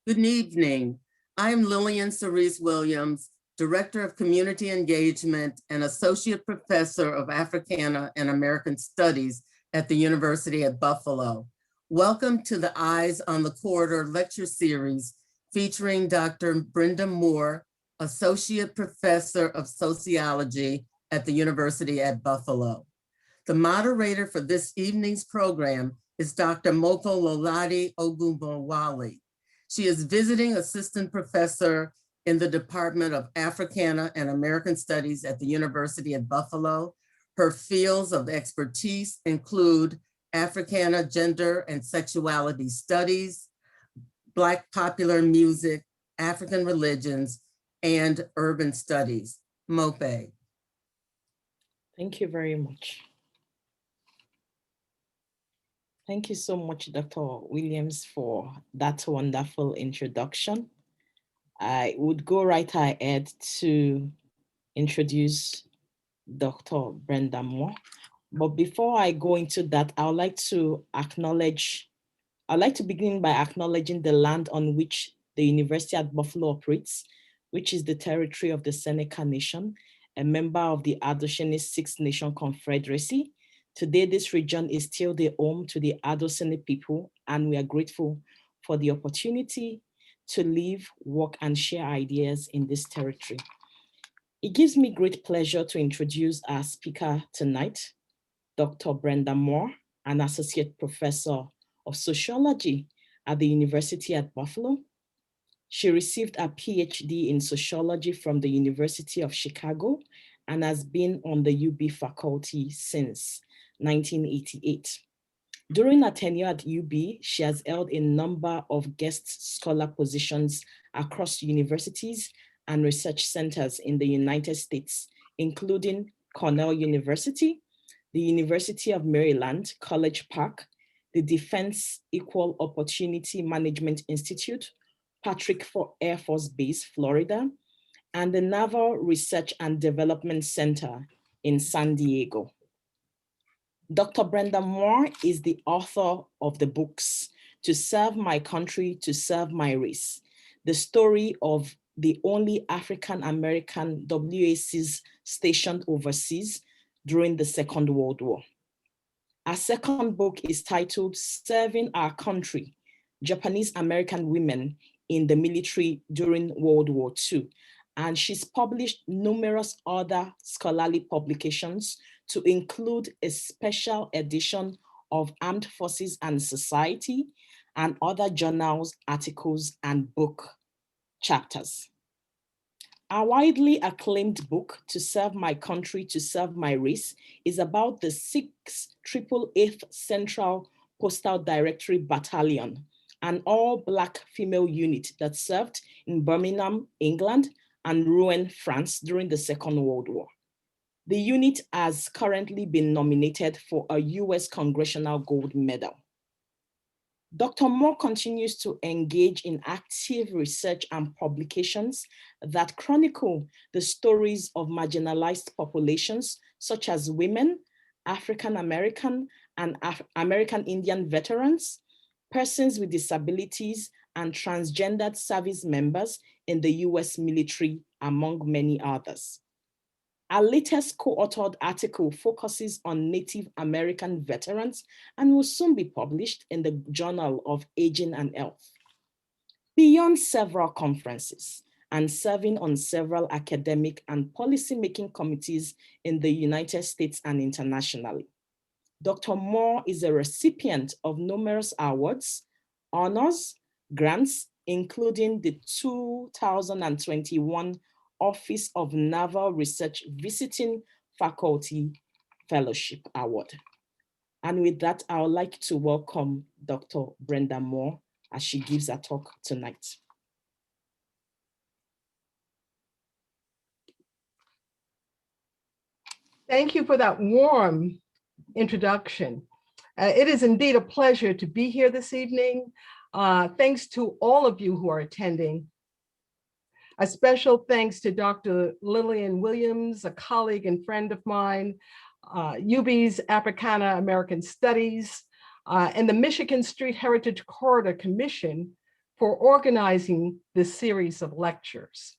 Good evening. I'm Lillian Cerise Williams, Director of Community Engagement and Associate Professor of Africana and American Studies at the University at Buffalo. Welcome to the Eyes on the Corridor lecture series featuring Dr. Brenda Moore, Associate Professor of Sociology at the University at Buffalo. The moderator for this evening's program is Dr. Mopelolade Ogunbowale. She is visiting assistant professor in the Department of Africana and American Studies at the University at Buffalo. Her fields of expertise include Africana, Gender and Sexuality Studies, Black popular music, African religions, and urban studies. Mope. Thank you very much. Thank you so much, Dr. Williams, for that wonderful introduction. I would go right ahead to introduce Dr. Brenda Moore. But before I go into that, I'd like to begin by acknowledging the land on which the University at Buffalo operates, which is the territory of the Seneca Nation, a member of the Adosene Six Nation Confederacy. Today, this region is still the home to the Adosene people, and we are grateful for the opportunity to live, work, and share ideas in this territory. It gives me great pleasure to introduce our speaker tonight, Dr. Brenda Moore, an Associate Professor of Sociology at the University at Buffalo. She received a Ph.D. in Sociology from the University of Chicago and has been on the UB faculty since 1988. During her tenure at UB, she has held a number of guest scholar positions across universities and research centers in the United States, including Cornell University, the University of Maryland, College Park, the Defense Equal Opportunity Management Institute, Patrick Air Force Base, Florida, and the Naval Research and Development Center in San Diego. Dr. Brenda Moore is the author of the books To Serve My Country, to Serve My Race, the story of the only African-American WACs stationed overseas during the Second World War. Our second book is titled Serving Our Country, Japanese-American Women in the Military During World War II. And she's published numerous other scholarly publications to include a special edition of Armed Forces and Society and other journals, articles, and book chapters. Our widely acclaimed book, To Serve My Country, to Serve My Race, is about the 688th Central Postal Directory Battalion, an all-Black female unit that served in Birmingham, England, and Rouen, France during the Second World War. The unit has currently been nominated for a US Congressional Gold Medal. Dr. Moore continues to engage in active research and publications that chronicle the stories of marginalized populations, such as women, African American and American Indian veterans, persons with disabilities, and transgendered service members in the US military, among many others. Our latest co-authored article focuses on Native American veterans and will soon be published in the Journal of Aging and Health. Beyond several conferences and serving on several academic and policymaking committees in the United States and internationally, Dr. Moore is a recipient of numerous awards, honors, grants, including the 2021 Office of Naval Research Visiting Faculty Fellowship Award. And with that, I would like to welcome Dr. Brenda Moore as she gives her talk tonight. Thank you for that warm introduction. It is indeed a pleasure to be here this evening. Thanks to all of you who are attending. A special thanks to Dr. Lillian Williams, a colleague and friend of mine, UB's Africana American Studies, and the Michigan Street Heritage Corridor Commission for organizing this series of lectures.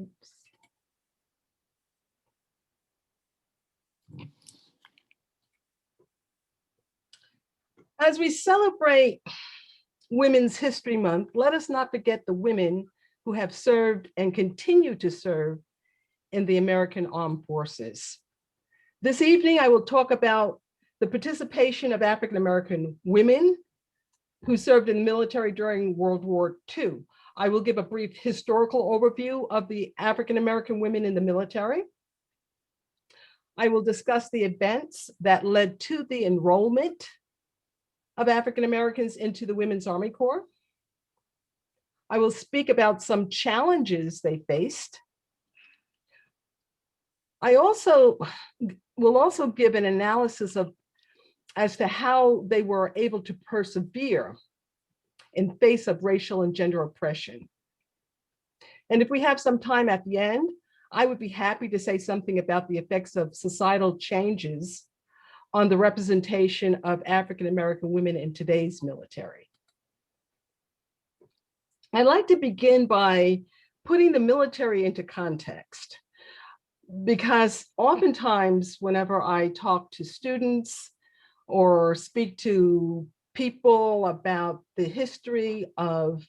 Oops. As we celebrate Women's History Month, let us not forget the women who have served and continue to serve in the American Armed Forces. This evening, I will talk about the participation of African-American women who served in the military during World War II. I will give a brief historical overview of the African-American women in the military. I will discuss the events that led to the enrollment of African Americans into the Women's Army Corps. I will speak about some challenges they faced. I will also give an analysis as to how they were able to persevere in face of racial and gender oppression. And if we have some time at the end, I would be happy to say something about the effects of societal changes on the representation of African-American women in today's military. I'd like to begin by putting the military into context, because oftentimes whenever I talk to students or speak to people about the history of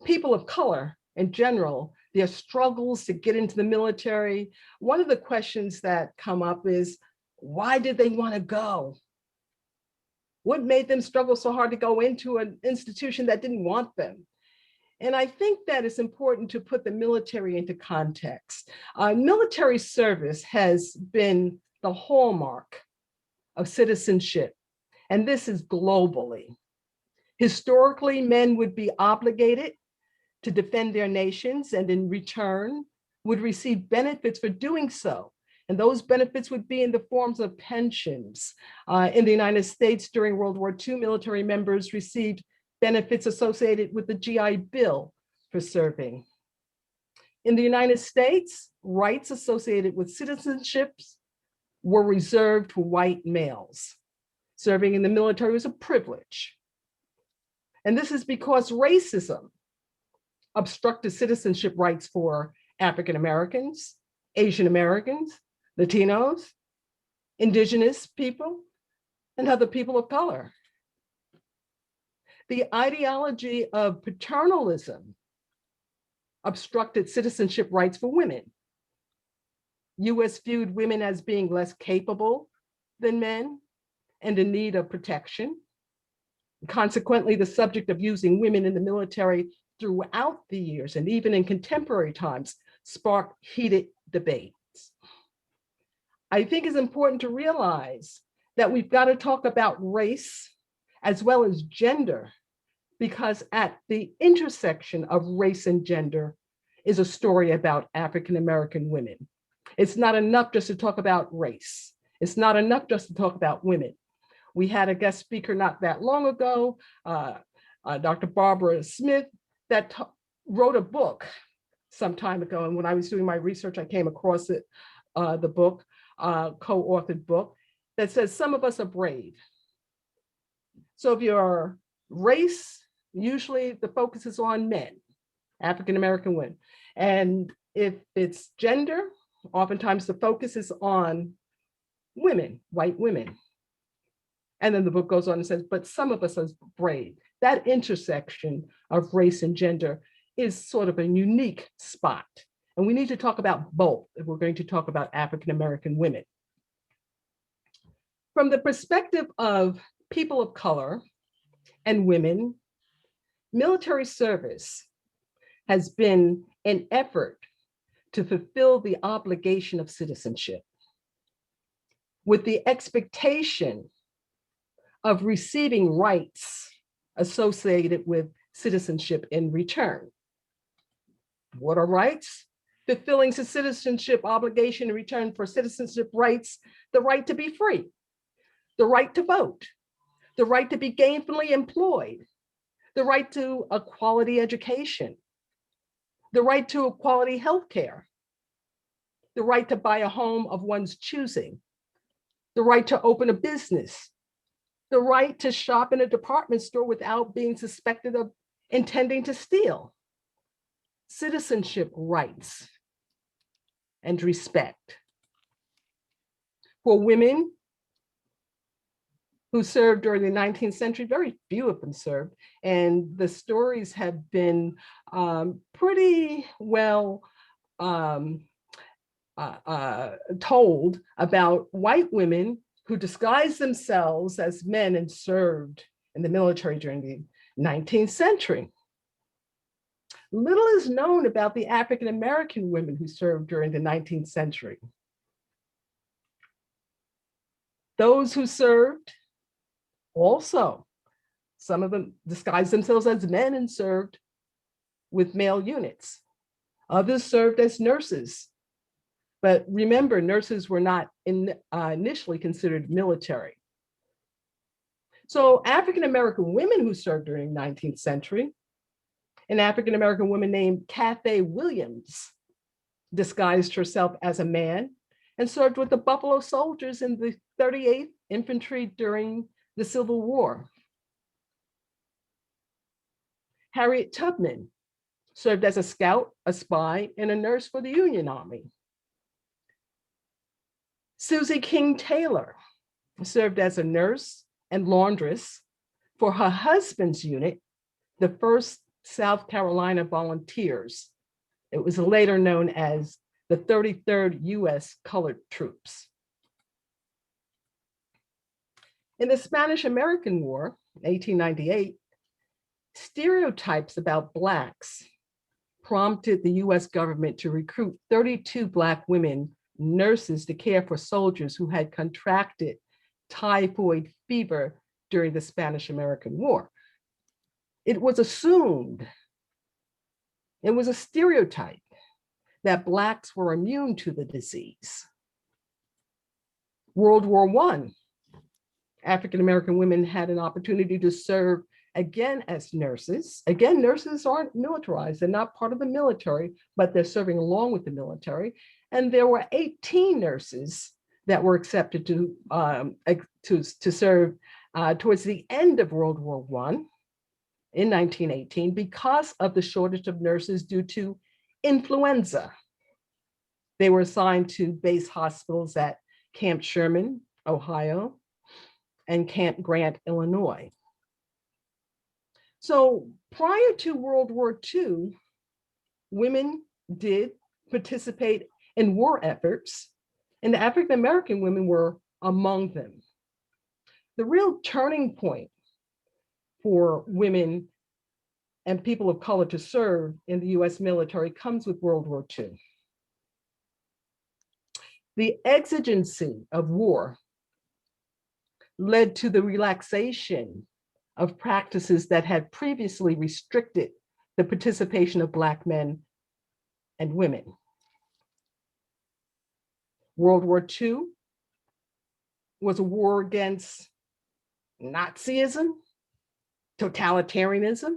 people of color in general, their struggles to get into the military, one of the questions that come up is, why did they want to go? What made them struggle so hard to go into an institution that didn't want them? And I think that it's important to put the military into context. Military service has been the hallmark of citizenship, and this is globally. Historically, men would be obligated to defend their nations and in return would receive benefits for doing so. And those benefits would be in the forms of pensions. In the United States during World War II, military members received benefits associated with the GI Bill for serving. In the United States, rights associated with citizenships were reserved for white males. Serving in the military was a privilege. And this is because racism obstructed citizenship rights for African Americans, Asian Americans, Latinos, Indigenous people, and other people of color. The ideology of paternalism obstructed citizenship rights for women. US viewed women as being less capable than men and in need of protection. Consequently, the subject of using women in the military throughout the years and even in contemporary times sparked heated debates. I think it's important to realize that we've got to talk about race as well as gender, because at the intersection of race and gender is a story about African-American women. It's not enough just to talk about race. It's not enough just to talk about women. We had a guest speaker not that long ago, Dr. Barbara Smith, that wrote a book some time ago. And when I was doing my research, I came across it, the book, co-authored book, that says some of us are brave. So if you're race, usually the focus is on men, African-American women. And if it's gender, oftentimes the focus is on women, white women. And then the book goes on and says, but some of us are brave. That intersection of race and gender is sort of a unique spot. And we need to talk about both if we're going to talk about African-American women. From the perspective of people of color and women, military service has been an effort to fulfill the obligation of citizenship with the expectation of receiving rights associated with citizenship in return. What are rights? fulfilling the citizenship obligation in return for citizenship rights, the right to be free, the right to vote, the right to be gainfully employed, the right to a quality education, the right to a quality healthcare, the right to buy a home of one's choosing, the right to open a business, the right to shop in a department store without being suspected of intending to steal, citizenship rights and respect. For women who served during the 19th century, very few of them served, and the stories have been pretty well told about white women who disguised themselves as men and served in the military during the 19th century. Little is known about the African-American women who served during the 19th century. Those who served also, some of them disguised themselves as men and served with male units. Others served as nurses. But remember, nurses were not initially considered military. So African-American women who served during the 19th century, an African-American woman named Cathay Williams disguised herself as a man and served with the Buffalo Soldiers in the 38th Infantry during the Civil War. Harriet Tubman served as a scout, a spy, and a nurse for the Union Army. Susie King Taylor served as a nurse and laundress for her husband's unit, the 1st South Carolina Volunteers. It was later known as the 33rd U.S. Colored Troops. In the Spanish-American War, 1898, stereotypes about Blacks prompted the U.S. government to recruit 32 Black women nurses to care for soldiers who had contracted typhoid fever during the Spanish-American War. It was assumed, it was a stereotype that Blacks were immune to the disease. World War I, African-American women had an opportunity to serve again as nurses. Again, nurses aren't militarized, they're not part of the military, but they're serving along with the military. And there were 18 nurses that were accepted to serve towards the end of World War I in 1918 because of the shortage of nurses due to influenza. They were assigned to base hospitals at Camp Sherman, Ohio, and Camp Grant, Illinois. So prior to World War II, women did participate in war efforts, and African-American women were among them. The real turning point for women and people of color to serve in the US military comes with World War II. The exigency of war led to the relaxation of practices that had previously restricted the participation of Black men and women. World War II was a war against Nazism, totalitarianism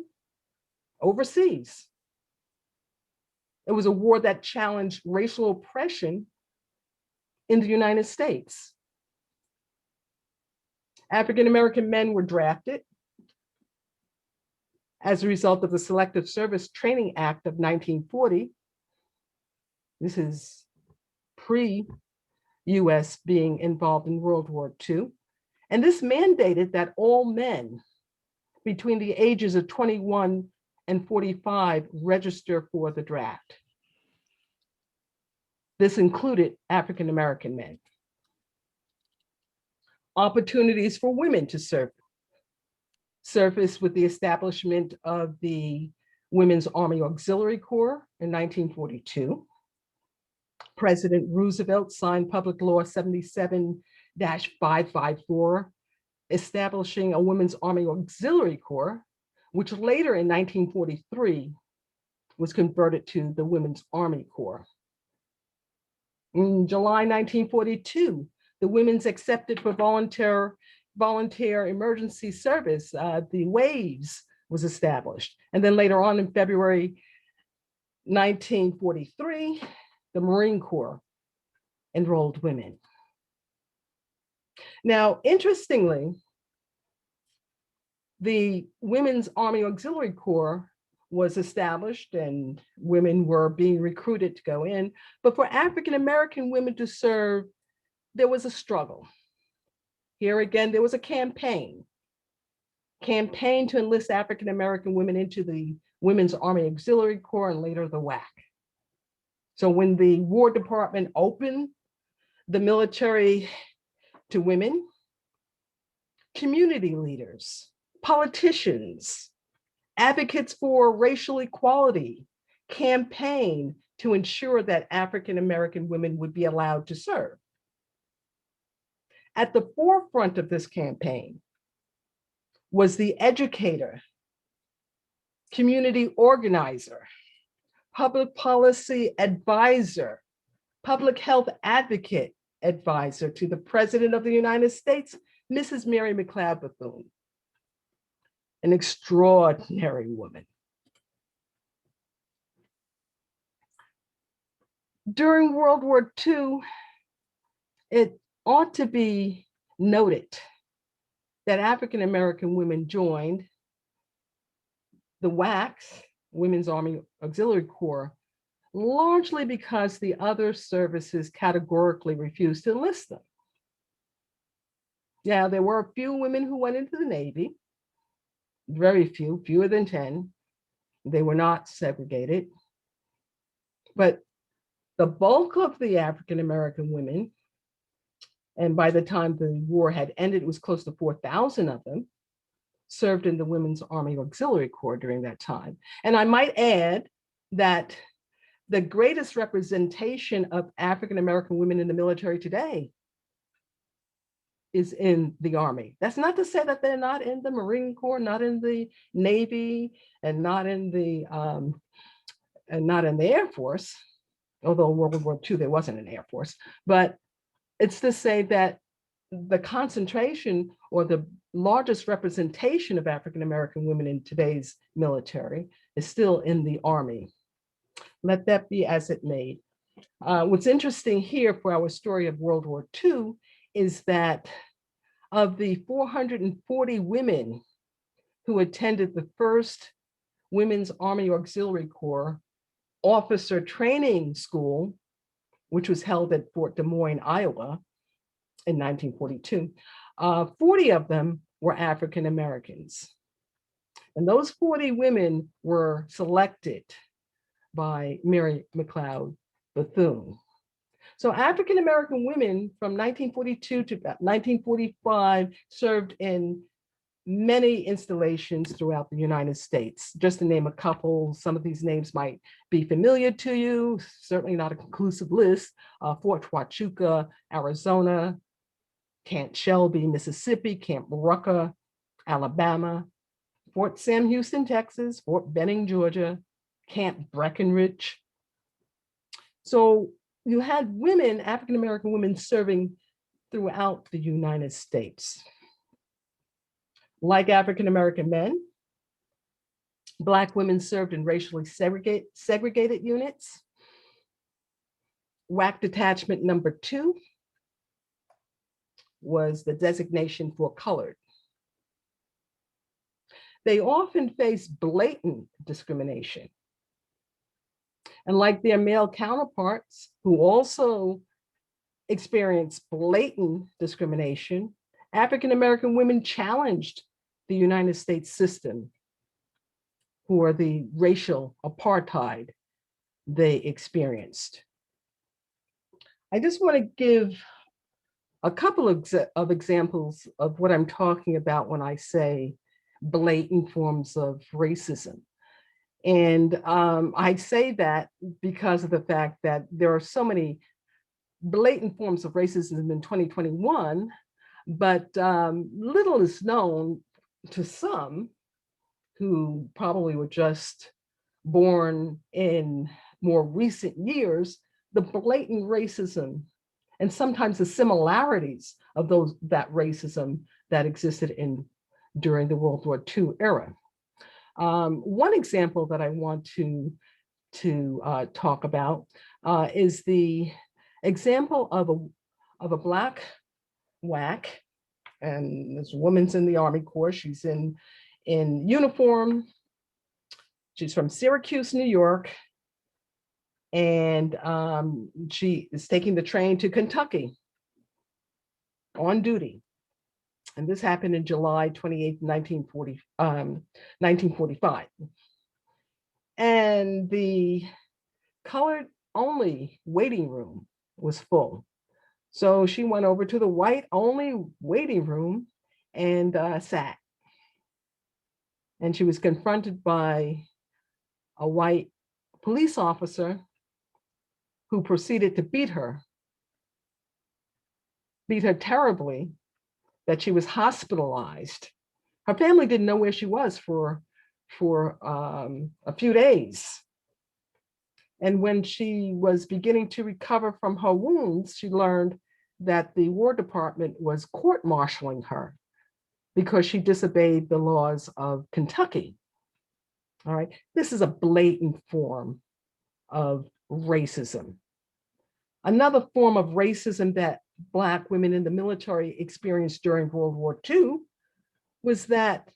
overseas. It was a war that challenged racial oppression in the United States. African-American men were drafted as a result of the Selective Service Training Act of 1940. This is pre-US being involved in World War II. And this mandated that all men between the ages of 21 and 45 register for the draft. This included African-American men. Opportunities for women to serve surfaced with the establishment of the Women's Army Auxiliary Corps in 1942. President Roosevelt signed Public Law 77-554, establishing a Women's Army Auxiliary Corps, which later in 1943 was converted to the Women's Army Corps. In July 1942, the Women's Accepted for Volunteer Emergency Service, the WAVES, was established. And then later on in February 1943, the Marine Corps enrolled women. Now, interestingly, the Women's Army Auxiliary Corps was established and women were being recruited to go in. But for African-American women to serve, there was a struggle. Here again, there was a campaign to enlist African-American women into the Women's Army Auxiliary Corps and later the WAC. So when the War Department opened the military to women, community leaders, politicians, advocates for racial equality campaigned to ensure that African-American women would be allowed to serve. At the forefront of this campaign was the educator, community organizer, public policy advisor, public health advocate advisor to the President of the United States, Mrs. Mary McLeod Bethune, an extraordinary woman. During World War II, it ought to be noted that African-American women joined the WACS, Women's Army Auxiliary Corps, largely because the other services categorically refused to enlist them. Now, there were a few women who went into the Navy, very few, fewer than 10. They were not segregated. But the bulk of the African-American women, and by the time the war had ended, it was close to 4,000 of them, served in the Women's Army Auxiliary Corps during that time. And I might add that the greatest representation of African-American women in the military today is in the Army. That's not to say that they're not in the Marine Corps, not in the Navy, and not in the Air Force, although in World War II there wasn't an Air Force. But it's to say that the concentration or the largest representation of African-American women in today's military is still in the Army. Let that be as it may. What's interesting here for our story of World War II is that of the 440 women who attended the first Women's Army Auxiliary Corps officer training school, which was held at Fort Des Moines, Iowa in 1942, 40 of them were African Americans. And those 40 women were selected by Mary McLeod Bethune. So African American women from 1942 to about 1945 served in many installations throughout the United States. Just to name a couple, some of these names might be familiar to you, certainly not a conclusive list. Fort Huachuca, Arizona, Camp Shelby, Mississippi, Camp Rucker, Alabama, Fort Sam Houston, Texas, Fort Benning, Georgia, Camp Breckenridge. So you had women, African-American women, serving throughout the United States. Like African-American men, Black women served in racially segregated units. WAC detachment number 2 was the designation for colored. They often face blatant discrimination. And like their male counterparts who also experienced blatant discrimination, African-American women challenged the United States system for the racial apartheid they experienced. I just want to give a couple of examples of what I'm talking about when I say blatant forms of racism. And I say that because of the fact that there are so many blatant forms of racism in 2021, but little is known to some who probably were just born in more recent years the blatant racism and sometimes the similarities of that racism that existed during the World War II era. One example that I want to talk about is the example of a Black WAC, and this woman's in the Army Corps. She's in uniform. She's from Syracuse, New York, and she is taking the train to Kentucky on duty. And this happened in July 28, 1945. And the colored only waiting room was full. So she went over to the white only waiting room and sat. And she was confronted by a white police officer who proceeded to beat her terribly, that she was hospitalized. Her family didn't know where she was for a few days. And when she was beginning to recover from her wounds, she learned that the War Department was court-martialing her because she disobeyed the laws of Kentucky. All right, this is a blatant form of racism. Another form of racism that Black women in the military experienced during World War II was that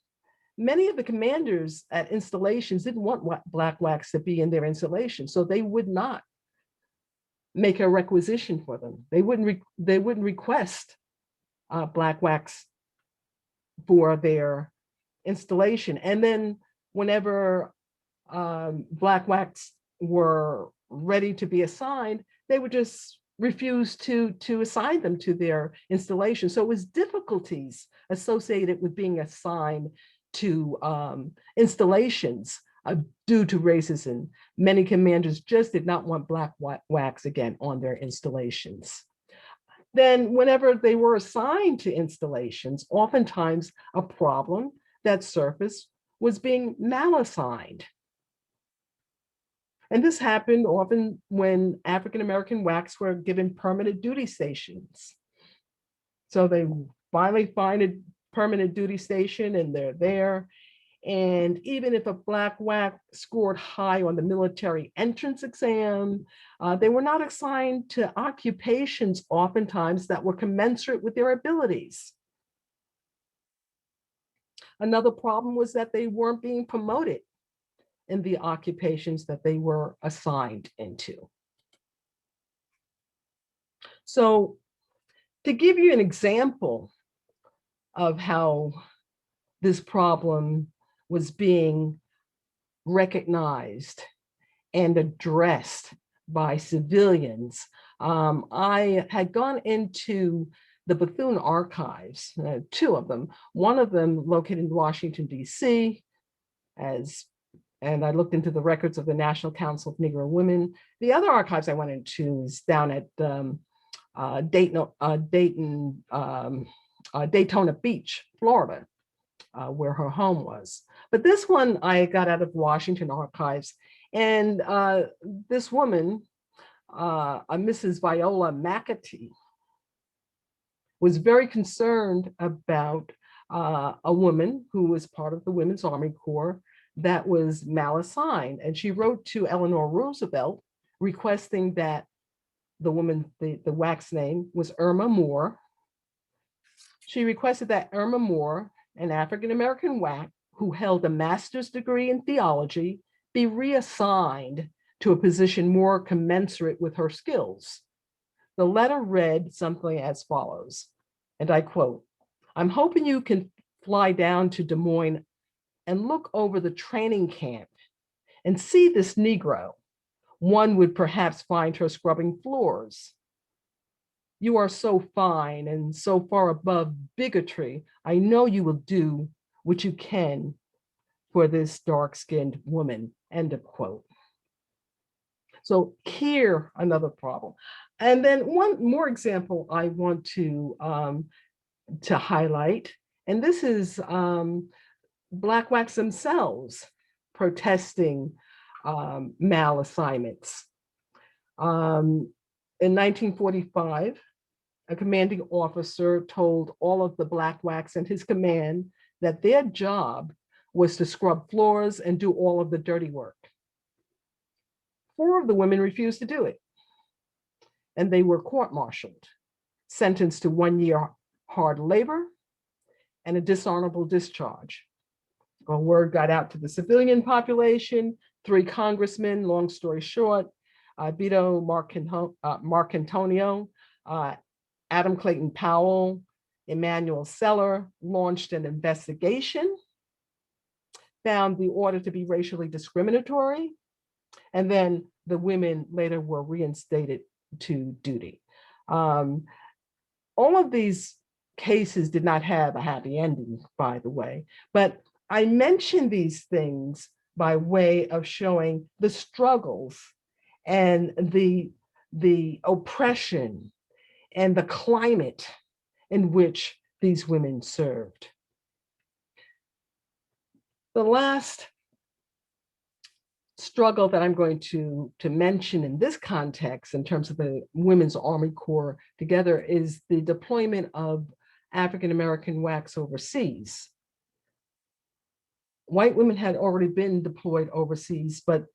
many of the commanders at installations didn't want Black WACs to be in their installation, so they would not make a requisition for them. They wouldn't request Black WACs for their installation. And then whenever Black WACs were ready to be assigned, they would just refuse to assign them to their installation. So it was difficulties associated with being assigned to installations due to racism. Many commanders just did not want Black WACs again on their installations. Then whenever they were assigned to installations, oftentimes a problem that surfaced was being malassigned. And this happened often when African-American WACs were given permanent duty stations. So they finally find a permanent duty station and they're there. And even if a Black WAC scored high on the military entrance exam, they were not assigned to occupations oftentimes that were commensurate with their abilities. Another problem was that they weren't being promoted in the occupations that they were assigned into. So to give you an example of how this problem was being recognized and addressed by civilians, I had gone into the Bethune archives, two of them, one of them located in Washington, D.C., and I looked into the records of the National Council of Negro Women. The other archives I went into is down at Daytona Beach, Florida, where her home was. But this one I got out of Washington archives, and this woman, a Mrs. Viola McAtee, was very concerned about a woman who was part of the Women's Army Corps that was malassigned. And she wrote to Eleanor Roosevelt requesting that the woman, the WAC's name was Irma Moore. She requested that Irma Moore, an African-American WAC who held a master's degree in theology, be reassigned to a position more commensurate with her skills. The letter read something as follows, and I quote, "I'm hoping you can fly down to Des Moines and look over the training camp and see this Negro. One would perhaps find her scrubbing floors. You are so fine and so far above bigotry. I know you will do what you can for this dark-skinned woman," end of quote. So here, another problem. And then one more example I want to highlight, and this is Black WACs themselves protesting malassignments. In 1945, a commanding officer told all of the Black Wacs and his command that their job was to scrub floors and do all of the dirty work. 4 of the women refused to do it, and they were court-martialed, sentenced to 1 year hard labor and a dishonorable discharge. A word got out to the civilian population. 3 congressmen, long story short, Beto Marcantonio, Adam Clayton Powell, Emmanuel Seller, launched an investigation, found the order to be racially discriminatory, and then the women later were reinstated to duty. All of these cases did not have a happy ending, by the way, but I mention these things by way of showing the struggles and the oppression and the climate in which these women served. The last struggle that I'm going to mention in this context, in terms of the Women's Army Corps together, is the deployment of African-American Wacs overseas. White women had already been deployed overseas, but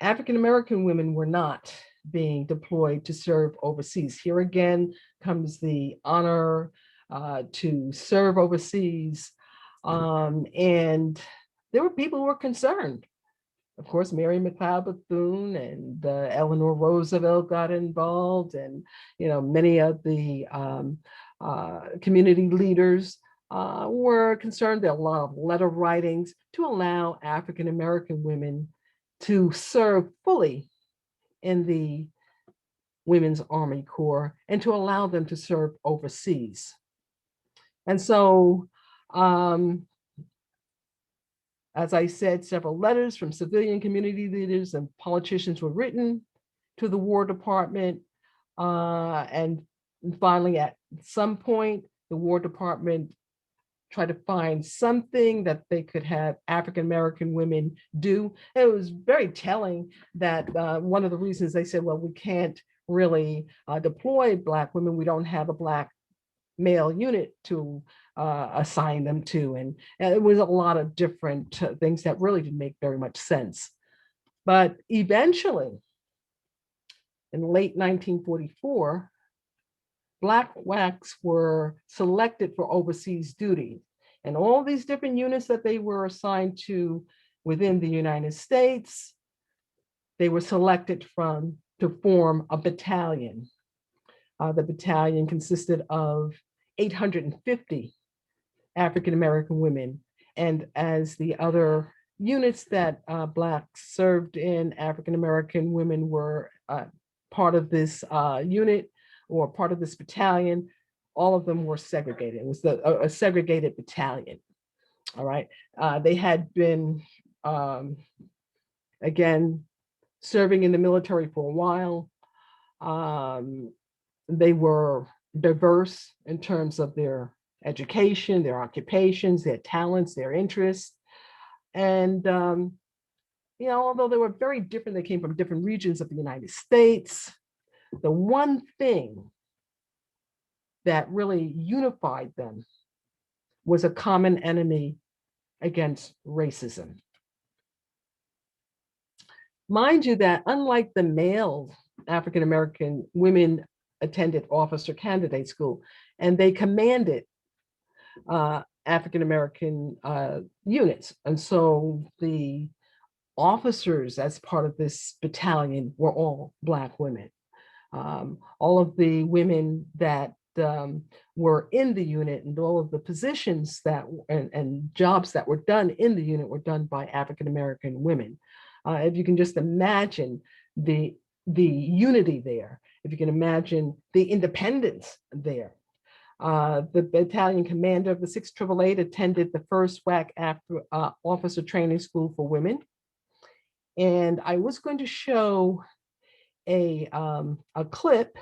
African-American women were not being deployed to serve overseas. Here again comes the honor to serve overseas. And there were people who were concerned. Of course, Mary McLeod Bethune and Eleanor Roosevelt got involved, and many of the community leaders were concerned. There are a lot of letter writings to allow African-American women to serve fully in the Women's Army Corps and to allow them to serve overseas. And so, as I said, several letters from civilian community leaders and politicians were written to the War Department. And finally, at some point, the War Department tried to find something that they could have African-American women do. And it was very telling that one of the reasons they said, well, we can't really deploy Black women. We don't have a Black male unit to assign them to. And it was a lot of different things that really didn't make very much sense. But eventually, in late 1944, Black Wacs were selected for overseas duty. And all these different units that they were assigned to within the United States, they were selected to form a battalion. The battalion consisted of 850 African-American women. And as the other units that Blacks served in, African-American women were part of this unit or part of this battalion. All of them were segregated. It was a segregated battalion. All right. They had been, again, serving in the military for a while. They were diverse in terms of their education, their occupations, their talents, their interests. And, although they were very different, they came from different regions of the United States. The one thing that really unified them was a common enemy against racism. Mind you that unlike the male African-American women attended officer candidate school, and they commanded African-American units. And so the officers as part of this battalion were all Black women. All of the women that were in the unit and all of the positions that and jobs that were done in the unit were done by African-American women. If you can just imagine the unity there, if you can imagine the independence there. The battalion commander of the 688 attended the first WAC officer training school for women. And I was going to show a clip,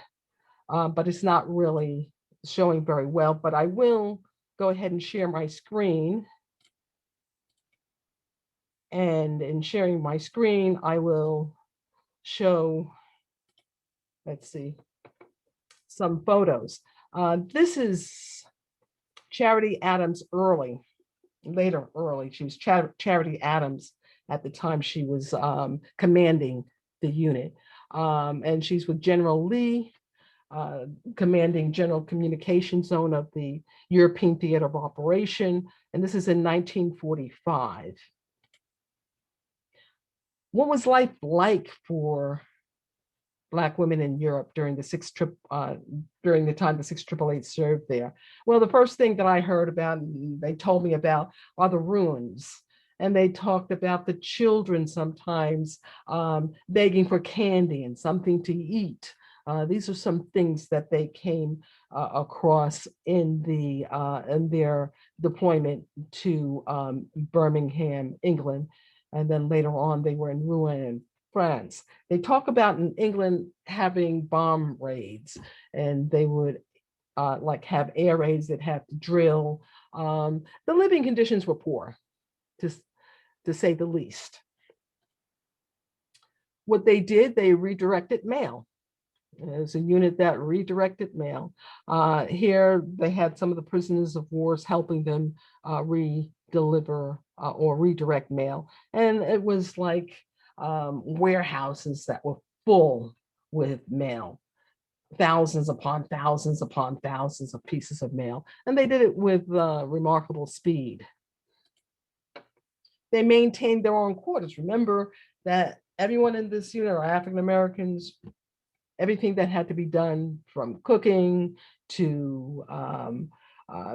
but it's not really showing very well, but I will go ahead and share my screen. And in sharing my screen, I will show let's see, some photos. This is Charity Adams early, later early. She was Charity Adams at the time she was commanding the unit. And she's with General Lee, commanding General Communication Zone of the European Theater of Operation. And this is in 1945. What was life like for Black women in Europe during the during the time the 688 served there? Well, the first thing that I heard about, they told me about, are the ruins. And they talked about the children sometimes begging for candy and something to eat. These are some things that they came across in their deployment to Birmingham, England. And then later on, they were in Rouen in France. They talk about in England having bomb raids, and they would like have air raids that had to drill. The living conditions were poor, to say the least. What they did, they redirected mail. It's a unit that redirected mail. Here, they had some of the prisoners of wars helping them re-deliver or redirect mail. And it was like warehouses that were full with mail, thousands upon thousands upon thousands of pieces of mail. And they did it with remarkable speed. They maintained their own quarters. Remember that everyone in this unit are African Americans. Everything that had to be done, from cooking to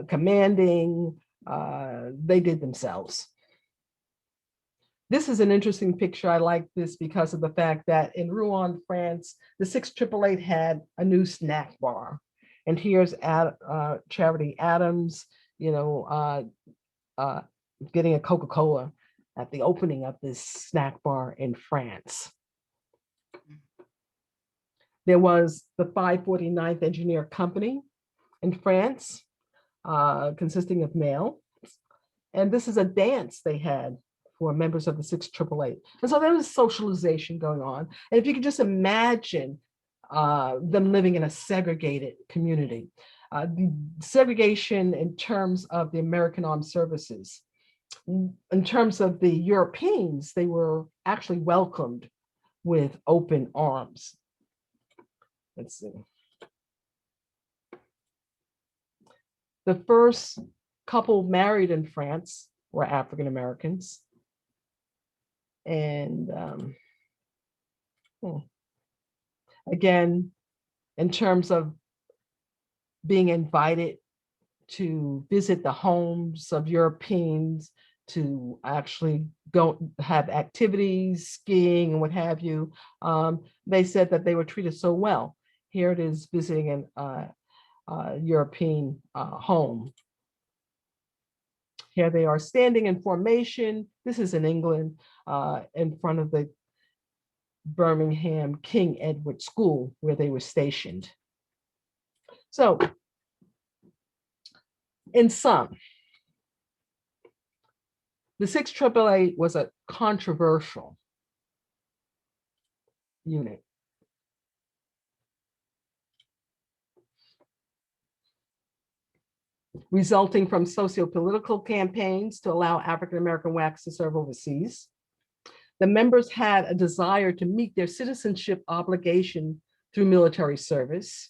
commanding, they did themselves. This is an interesting picture. I like this because of the fact that in Rouen, France, the 6888 had a new snack bar. And here's Charity Adams, getting a Coca-Cola at the opening of this snack bar in France. There was the 549th Engineer Company in France, consisting of male. And this is a dance they had for members of the 6888. And so there was socialization going on. And if you could just imagine them living in a segregated community, the segregation in terms of the American Armed Services. In terms of the Europeans, they were actually welcomed with open arms. Let's see. The first couple married in France were African Americans. And again, in terms of being invited to visit the homes of Europeans, to actually go have activities, skiing and what have you, they said that they were treated so well. Here it is visiting an European home. Here they are standing in formation. This is in England, in front of the Birmingham King Edward School where they were stationed. So, in sum, the 6888 was a controversial unit. Resulting from socio-political campaigns to allow African-American Wacs to serve overseas. The members had a desire to meet their citizenship obligation through military service.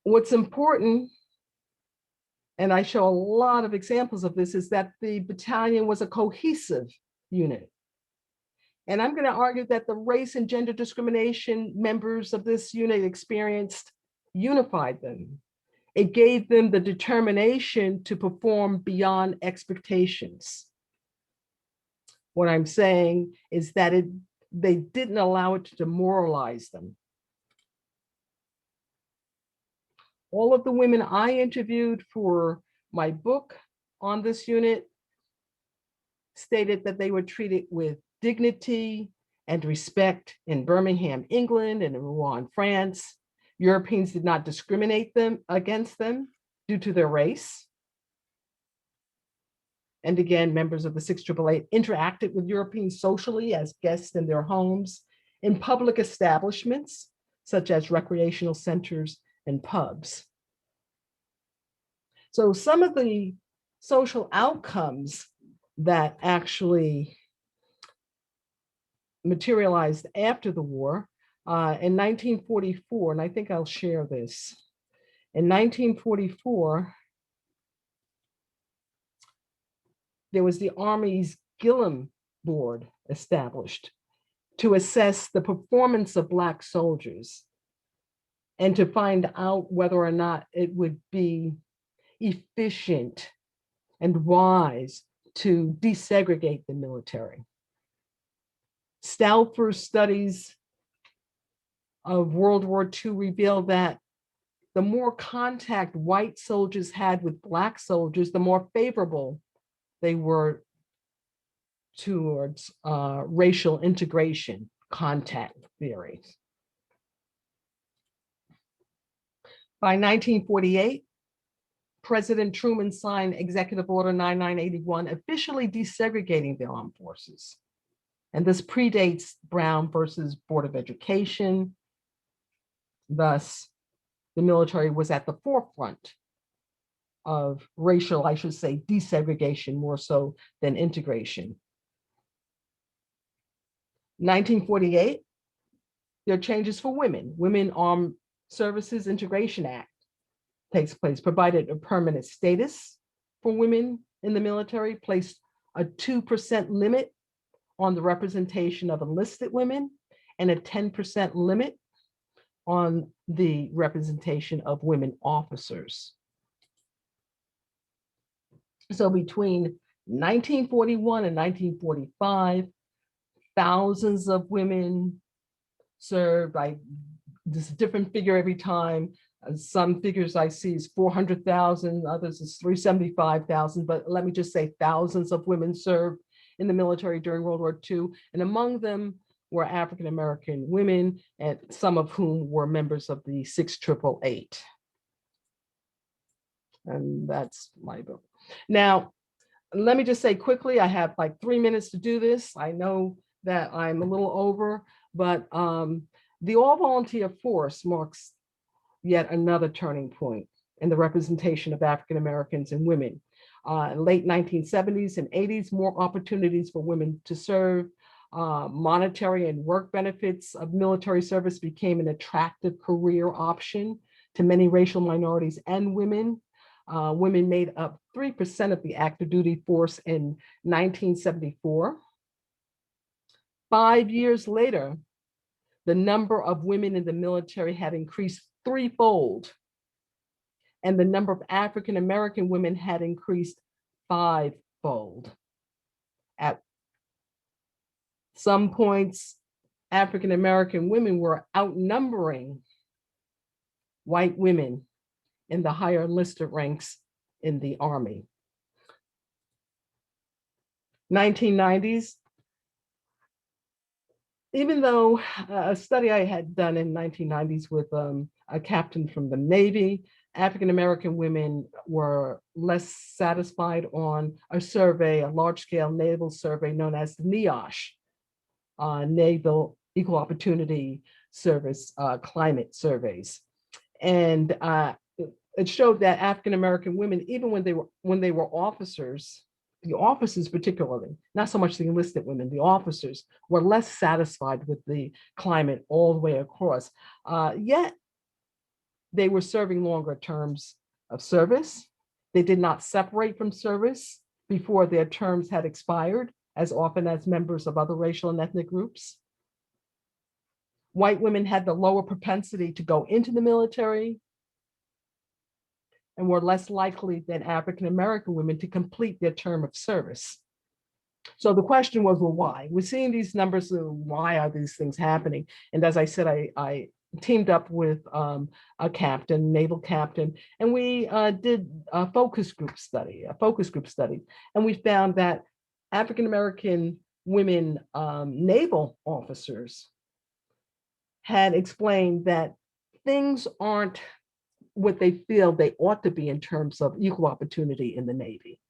What's important, and I show a lot of examples of this, is that the battalion was a cohesive unit. And I'm going to argue that the race and gender discrimination members of this unit experienced unified them. It gave them the determination to perform beyond expectations. What I'm saying is that they didn't allow it to demoralize them. All of the women I interviewed for my book on this unit stated that they were treated with dignity and respect in Birmingham, England, and in Rouen, France. Europeans did not discriminate against them due to their race. and again, members of the 688 interacted with Europeans socially as guests in their homes, in public establishments, such as recreational centers and pubs. So some of the social outcomes that actually materialized after the war, in 1944, and I think I'll share this. In 1944, there was the Army's Gillum Board established to assess the performance of Black soldiers and to find out whether or not it would be efficient and wise to desegregate the military. Stauffer's studies of World War II revealed that the more contact white soldiers had with Black soldiers, the more favorable they were towards racial integration contact theories. By 1948, President Truman signed Executive Order 9981, officially desegregating the armed forces. And this predates Brown versus Board of Education. Thus, the military was at the forefront of racial, I should say, desegregation more so than integration. 1948, there are changes for women. Women Armed Services Integration Act takes place, provided a permanent status for women in the military, placed a 2% limit on the representation of enlisted women, and a 10% limit on the representation of women officers. So between 1941 and 1945, thousands of women served. This different figure every time. Some figures I see is 400,000, others is 375,000, but let me just say thousands of women served in the military during World War II, and among them were African-American women, and some of whom were members of the 688. And that's my book. Now, let me just say quickly, I have like 3 minutes to do this. I know that I'm a little over, but the all-volunteer force marks yet another turning point in the representation of African Americans and women. Late 1970s and 80s, more opportunities for women to serve. Monetary and work benefits of military service became an attractive career option to many racial minorities and women. Women made up 3% of the active duty force in 1974. 5 years later, the number of women in the military had increased threefold, and the number of African American women had increased fivefold. At some points, African American women were outnumbering white women in the higher enlisted ranks in the Army. 1990s, even though a study I had done in 1990s with a captain from the Navy, African-American women were less satisfied on a survey, a large-scale naval survey known as the NEOSH, Naval Equal Opportunity Service Climate Surveys. And it showed that African-American women, even when they were officers, the officers particularly, not so much the enlisted women, the officers were less satisfied with the climate all the way across. Yet they were serving longer terms of service. They did not separate from service before their terms had expired, as often as members of other racial and ethnic groups. White women had the lower propensity to go into the military and were less likely than African-American women to complete their term of service. So the question was, well, why? We're seeing these numbers, so why are these things happening? And as I said, I teamed up with a captain, naval captain, and we did a focus group study, and we found that African-American women naval officers had explained that things aren't what they feel they ought to be in terms of equal opportunity in the Navy.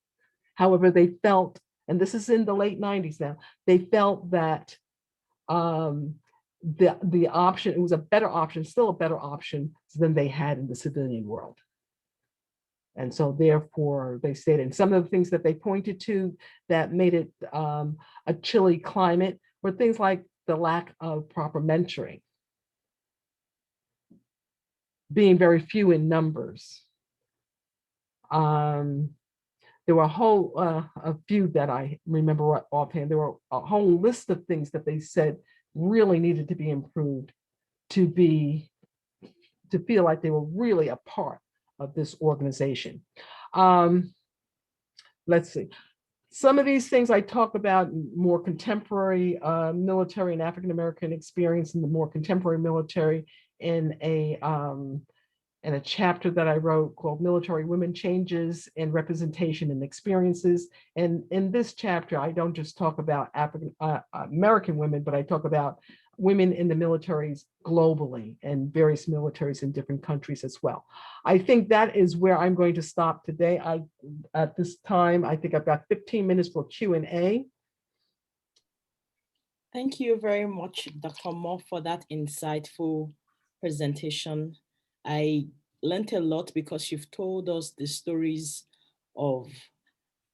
However, they felt, and this is in the late 90s now, they felt that the option, it was a better option, still a better option than they had in the civilian world. And so therefore they stated, and some of the things that they pointed to that made it a chilly climate were things like the lack of proper mentoring, being very few in numbers. There were a few that I remember offhand. There were a whole list of things that they said really needed to be improved to feel like they were really a part of this organization. Let's see. Some of these things I talk about more contemporary military and African-American experience in the more contemporary military in a chapter that I wrote called Military Women Changes in Representation and Experiences. And in this chapter, I don't just talk about African American women, but I talk about women in the militaries globally and various militaries in different countries as well. I think that is where I'm going to stop today. At this time, I think I've got 15 minutes for Q&A. Thank you very much, Dr. Moore, for that insightful presentation. I learned a lot because you've told us the stories of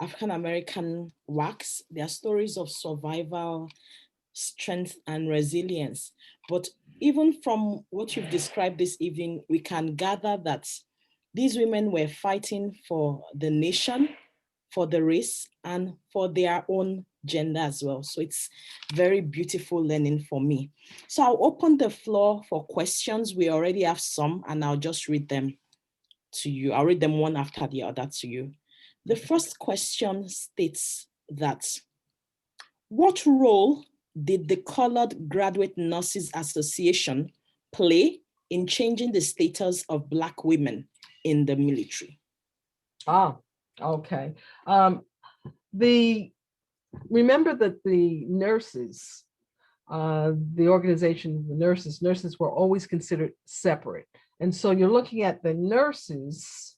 African-American Wacs, their stories of survival, strength, and resilience. But even from what you've described this evening, we can gather that these women were fighting for the nation, for the race, and for their own gender as well. So it's very beautiful learning for me. So I'll open the floor for questions. We already have some, and I'll just read them to you. I'll read them one after the other to you. The first question states that, what role did the Colored Graduate Nurses Association play in changing the status of Black women in the military? Okay. Remember that the nurses, the organization, the nurses were always considered separate. And so you're looking at the nurses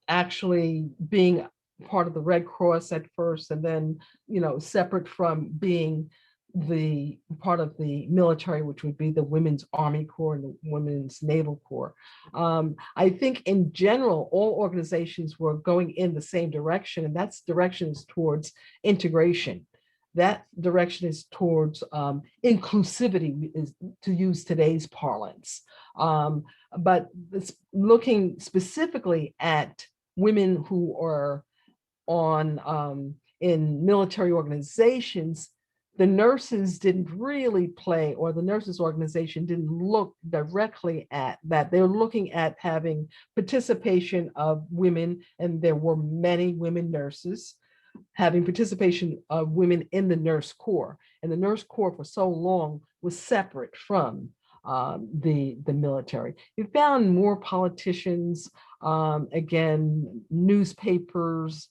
actually being part of the Red Cross at first, and then, separate from being the part of the military, which would be the Women's Army Corps and the Women's Naval Corps. I think in general, all organizations were going in the same direction, and that direction is towards integration. That direction is towards inclusivity, is to use today's parlance. But it's looking specifically at women who are in military organizations, the nurses didn't really play, or the nurses organization didn't look directly at that. They were looking at having participation of women, and there were many women nurses, having participation of women in the nurse corps. And the nurse corps for so long was separate from the military. You found more politicians, again, newspapers,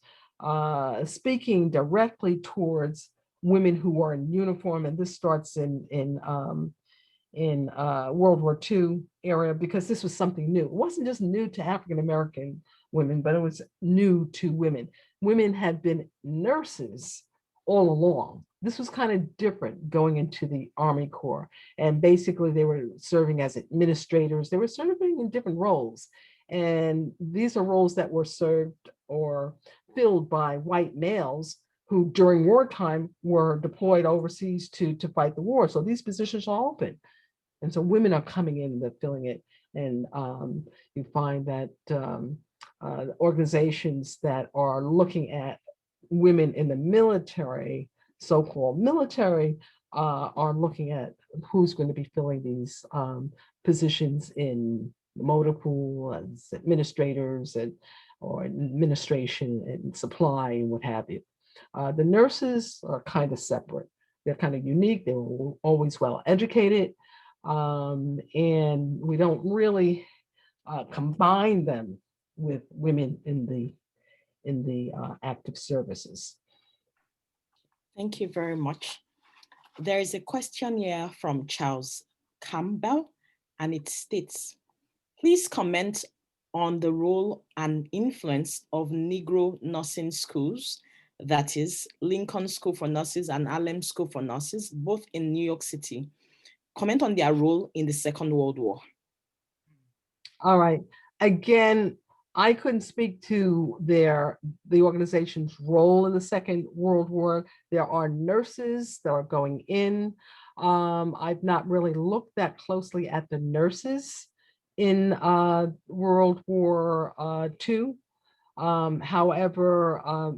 speaking directly towards women who are in uniform, and this starts in World War II era, because this was something new. It wasn't just new to African American women, but it was new to women. Women had been nurses all along. This was kind of different going into the Army Corps, and basically they were serving as administrators. They were serving in different roles, and these are roles that were served or filled by white males who during wartime were deployed overseas to fight the war. So these positions are open. And so women are coming in, they're filling it. And you find that organizations that are looking at women in the military, so-called military, are looking at who's going to be filling these positions in the motor pool as administrators or administration and supply and what have you. The nurses are kind of separate. They're kind of unique. They were always well educated. And we don't really combine them with women in the active services. Thank you very much. There is a question here from Charles Campbell, and it states, please comment on the role and influence of Negro nursing schools, that is Lincoln School for Nurses and Harlem School for Nurses, both in New York City. Comment on their role in the Second World War. All right. Again, I couldn't speak to the organization's role in the Second World War. There are nurses that are going in. I've not really looked that closely at the nurses in World War II. However,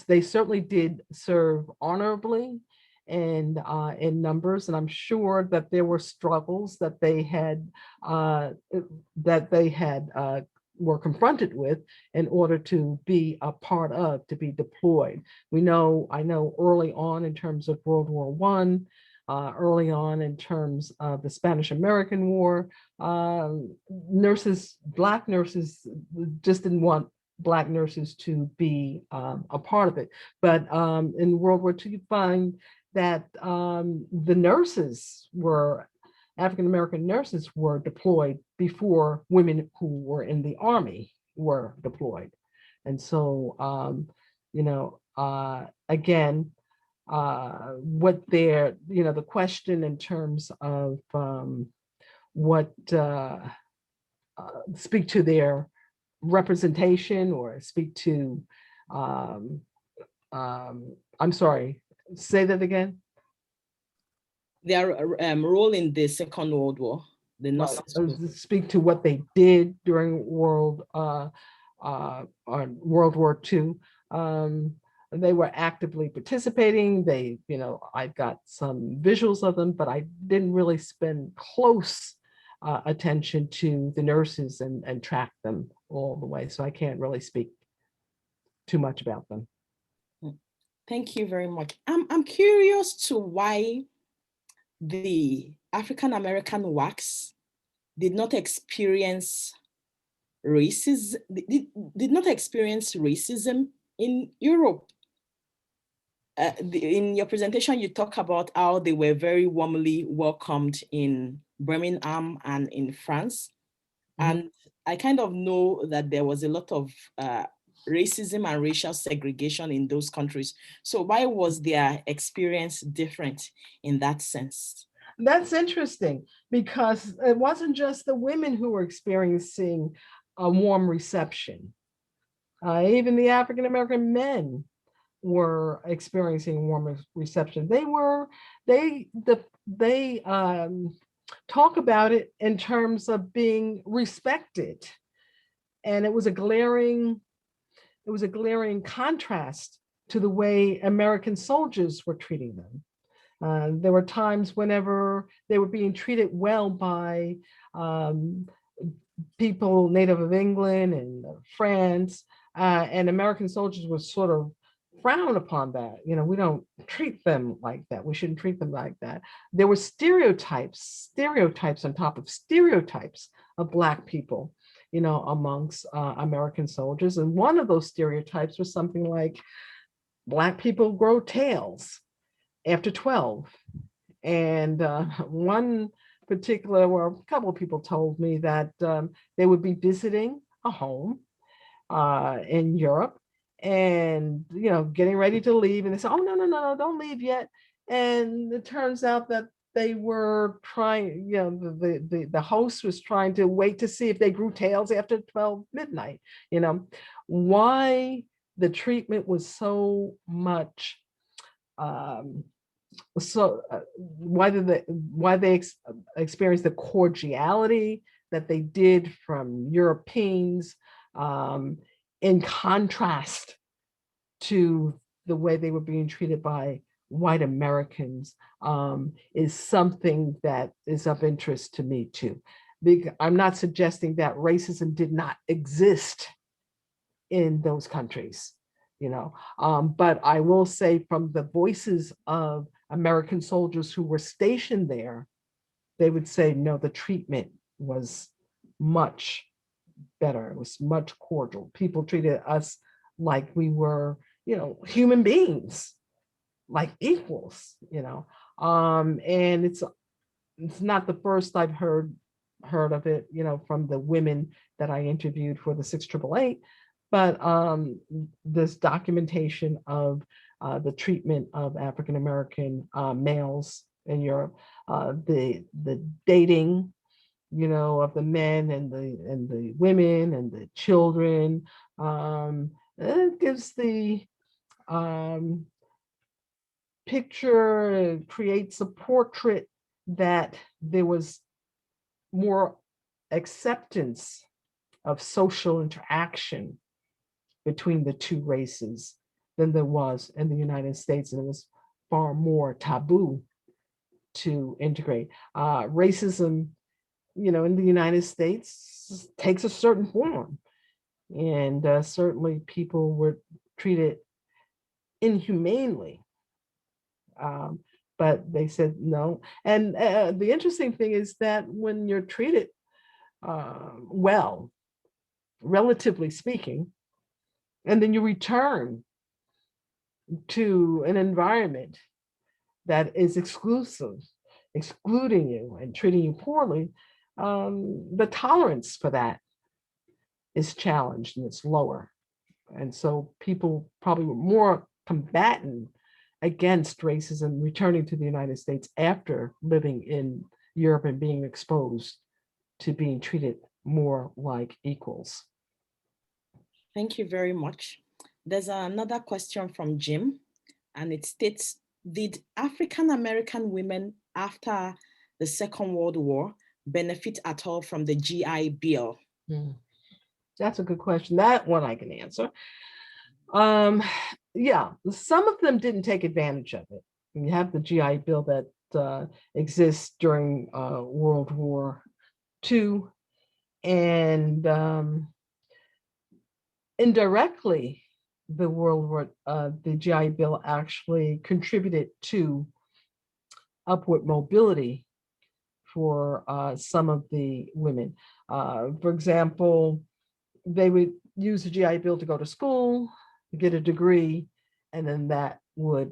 they certainly did serve honorably and in numbers, and I'm sure that there were struggles that they had were confronted with in order to be a part of, to be deployed. I know early on in terms of World War I, early on in terms of the Spanish-American War, Black nurses just didn't want Black nurses to be a part of it. But in World War II, you find that the nurses were, African-American nurses were deployed before women who were in the Army were deployed. And so, again, what their, the question in terms of speak to their representation or speak to, I'm sorry, say that again. Their role in the Second World War, the Right. nurses. Speak to what they did during World War II. They were actively participating. They, I got some visuals of them, but I didn't really spend close attention to the nurses and track them all the way. So I can't really speak too much about them. Thank you very much. I'm curious to why the African-American Wacs did not experience racism, did not experience racism in Europe. In your presentation, you talk about how they were very warmly welcomed in Birmingham and in France. Mm-hmm. And I kind of know that there was a lot of racism and racial segregation in those countries. So why was their experience different in that sense? That's interesting, because it wasn't just the women who were experiencing a warm reception. Even the African-American men were experiencing warm reception. They talk about it in terms of being respected. And it was a glaring contrast to the way American soldiers were treating them. There were times whenever they were being treated well by people native of England and France, and American soldiers were sort of frowned upon that. We don't treat them like that. We shouldn't treat them like that. There were stereotypes on top of stereotypes of Black people, amongst American soldiers. And one of those stereotypes was something like Black people grow tails after 12. And one particular, well, a couple of people told me that they would be visiting a home in Europe and, getting ready to leave. And they said, oh, no, don't leave yet. And it turns out that they were trying, the host was trying to wait to see if they grew tails after 12 midnight. Why the treatment was so much, why they experienced the cordiality that they did from Europeans, in contrast to the way they were being treated by white Americans, is something that is of interest to me too. I'm not suggesting that racism did not exist in those countries, but I will say, from the voices of American soldiers who were stationed there, they would say, no, the treatment was much better. It was much cordial. People treated us like we were, human beings, like equals, and it's not the first I've heard heard of it, from the women that I interviewed for the 688, but this documentation of the treatment of African American males in Europe, the dating, of the men and the women and the children. It gives the picture, creates a portrait that there was more acceptance of social interaction between the two races than there was in the United States. And it was far more taboo to integrate. Racism, in the United States takes a certain form. And certainly people were treated inhumanely. But they said no. And the interesting thing is that when you're treated well, relatively speaking, and then you return to an environment that is excluding you and treating you poorly, the tolerance for that is challenged and it's lower. And so people probably were more combatant against racism returning to the United States after living in Europe and being exposed to being treated more like equals. Thank you very much. There's another question from Jim, and it states, did African American women after the Second World War benefit at all from the GI Bill? That's a good question. That one I can answer. Yeah, some of them didn't take advantage of it. You have the GI Bill that exists during World War II, and indirectly, the GI Bill actually contributed to upward mobility for some of the women. For example, they would use the GI Bill to go to school, get a degree, and then that would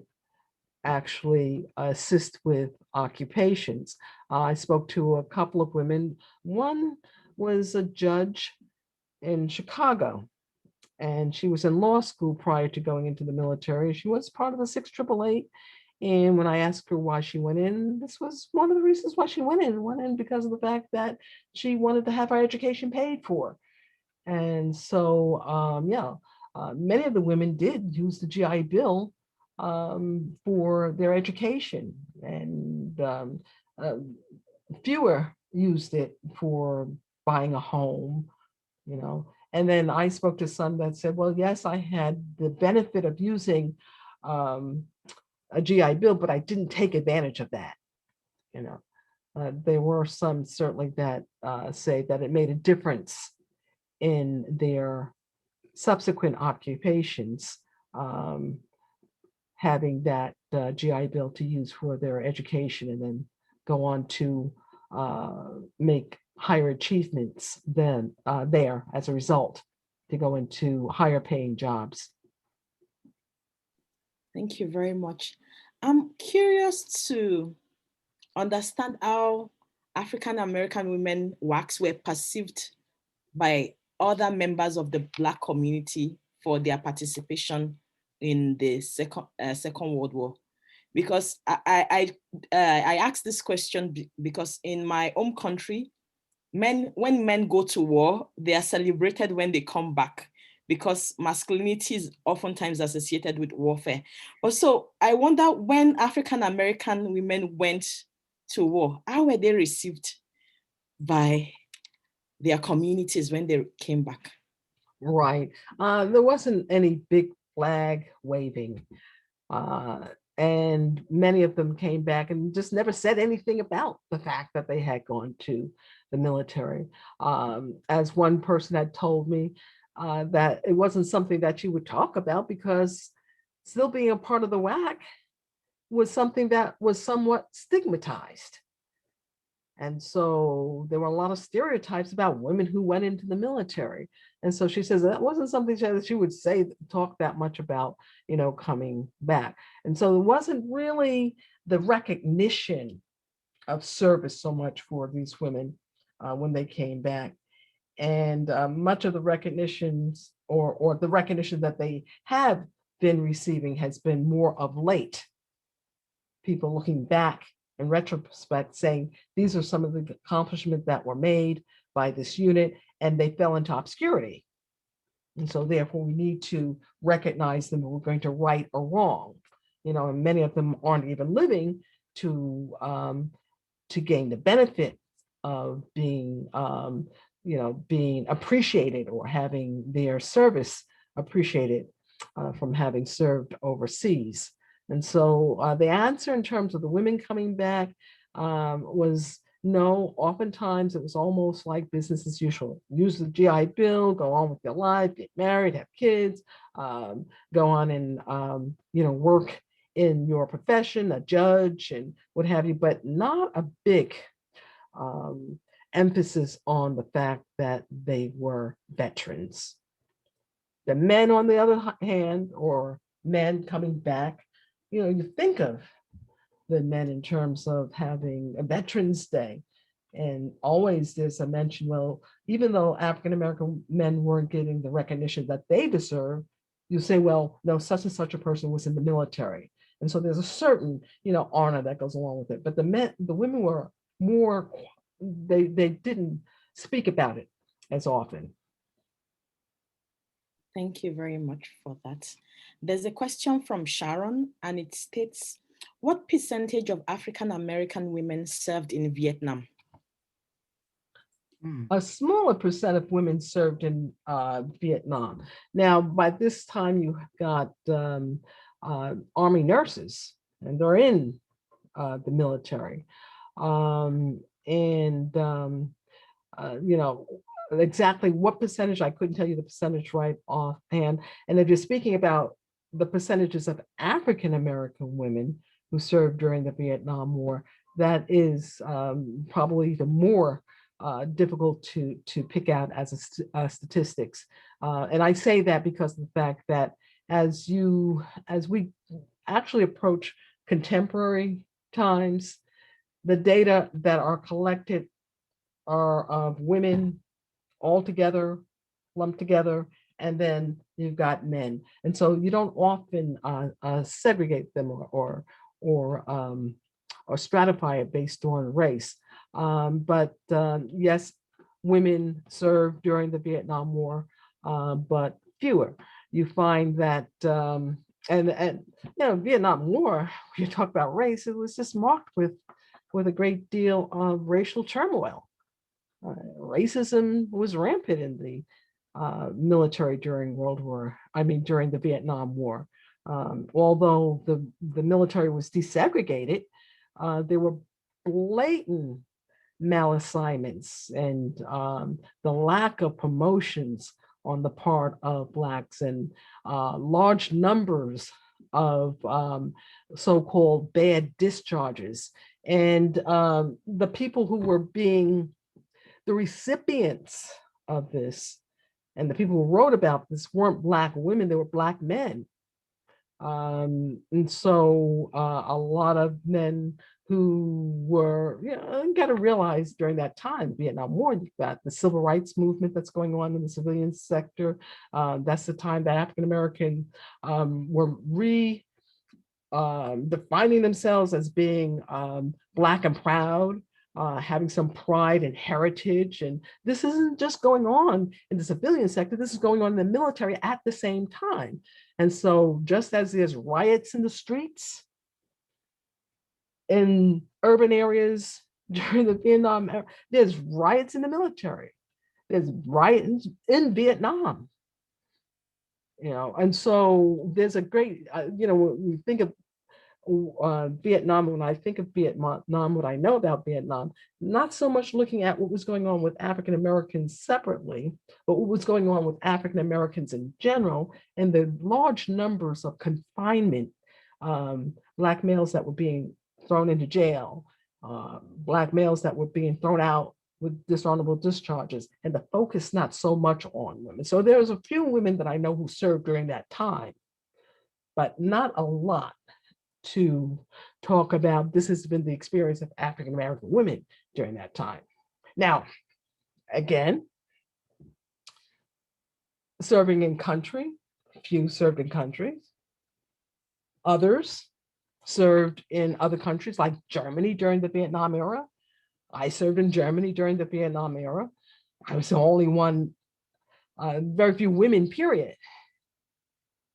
actually assist with occupations. I spoke to a couple of women. One was a judge in Chicago, and she was in law school prior to going into the military. She was part of the 688. And when I asked her why she went in, this was one of the reasons why she went in because of the fact that she wanted to have her education paid for. And so, many of the women did use the GI Bill for their education, and fewer used it for buying a home, And then I spoke to some that said, well, yes, I had the benefit of using a GI Bill, but I didn't take advantage of that. There were some certainly that say that it made a difference in their subsequent occupations, having that GI Bill to use for their education and then go on to make higher achievements than there as a result, to go into higher paying jobs. Thank you very much. I'm curious to understand how African American women Wacs were perceived by other members of the Black community for their participation in the Second World War. Because I asked this question because in my home country, when men go to war, they are celebrated when they come back, because masculinity is oftentimes associated with warfare. But so I wonder, when African American women went to war, how were they received by their communities when they came back? Right. There wasn't any big flag waving. And many of them came back and just never said anything about the fact that they had gone to the military. As one person had told me, that it wasn't something that you would talk about because still being a part of the WAC was something that was somewhat stigmatized. And so there were a lot of stereotypes about women who went into the military. And so she says that wasn't something that she would talk that much about, coming back. And so it wasn't really the recognition of service so much for these women when they came back. And much of the recognitions or the recognition that they have been receiving has been more of late. People looking back in retrospect saying, these are some of the accomplishments that were made by this unit, and they fell into obscurity. And so therefore we need to recognize them if we're going to right or wrong. And many of them aren't even living to gain the benefit of being being appreciated or having their service appreciated from having served overseas. And so the answer in terms of the women coming back was no. Oftentimes it was almost like business as usual. Use the GI Bill, go on with your life, get married, have kids, go on and work in your profession, a judge and what have you, but not a big emphasis on the fact that they were veterans. The men, on the other hand, or men coming back, you think of the men in terms of having a Veterans Day. And always there's a mention, well, even though African-American men weren't getting the recognition that they deserve, you say, well, no, such and such a person was in the military. And so there's a certain, honor that goes along with it. But the women were more, they didn't speak about it as often. Thank you very much for that. There's a question from Sharon, and it states, what percentage of African-American women served in Vietnam? A smaller percent of women served in Vietnam. Now, by this time, you got Army nurses, and they're in the military. Exactly what percentage, I couldn't tell you the percentage right offhand. And if you're speaking about the percentages of African-American women who served during the Vietnam War, that is probably the more difficult to pick out as a statistics. And I say that because of the fact that as we actually approach contemporary times, the data that are collected are of women all together, lumped together, and then you've got men. And so you don't often segregate them or stratify it based on race. But yes, women served during the Vietnam War, but fewer. You find that, Vietnam War, you talk about race, it was just marked with a great deal of racial turmoil. Racism was rampant in the military during during the Vietnam War. Although the military was desegregated, there were blatant malassignments and the lack of promotions on the part of Blacks and large numbers of so-called bad discharges. And the people who were being the recipients of this and the people who wrote about this weren't Black women, they were Black men. And so a lot of men who were, got to realize during that time, Vietnam War, you've got the civil rights movement that's going on in the civilian sector. That's the time that African-American were defining themselves as being Black and proud, having some pride and heritage. And this isn't just going on in the civilian sector, this is going on in the military at the same time. And so just as there's riots in the streets, in urban areas during the Vietnam era, there's riots in the military. There's riots in Vietnam. And so there's a great, when we think of Vietnam, when I think of Vietnam, what I know about Vietnam, not so much looking at what was going on with African Americans separately, but what was going on with African Americans in general, and the large numbers of confinement, Black males that were being thrown into jail, Black males that were being thrown out with dishonorable discharges, and the focus not so much on women. So there's a few women that I know who served during that time, but not a lot to talk about. This has been the experience of African-American women during that time. Now, again, serving in country, few served in countries. Others served in other countries like Germany during the Vietnam era. I served in Germany during the Vietnam era. I was the only one, very few women, period.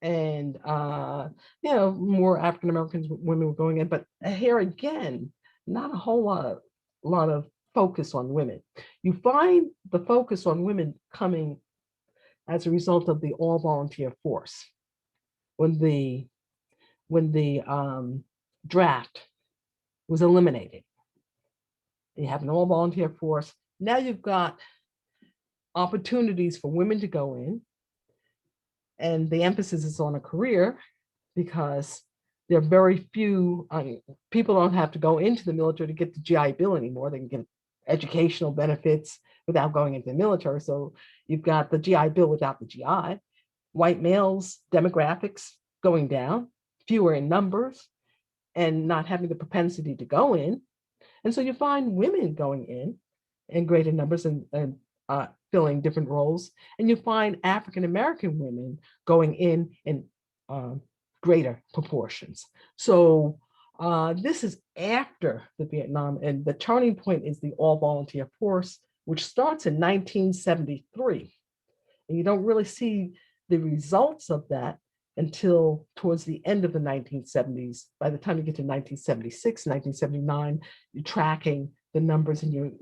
And, more African Americans, women were going in, but here again, not a whole lot of focus on women. You find the focus on women coming as a result of the all volunteer force. When the draft was eliminated, you have an all volunteer force. Now you've got opportunities for women to go in, and the emphasis is on a career because there are very few, people don't have to go into the military to get the GI Bill anymore. They can get educational benefits without going into the military. So you've got the GI Bill without the GI. White males, demographics going down, fewer in numbers, and not having the propensity to go in. And so you find women going in greater numbers and filling different roles. And you find African-American women going in greater proportions. So this is after the Vietnam, and the turning point is the all volunteer force, which starts in 1973. And you don't really see the results of that until towards the end of the 1970s. By the time you get to 1976, 1979, you're tracking the numbers and you're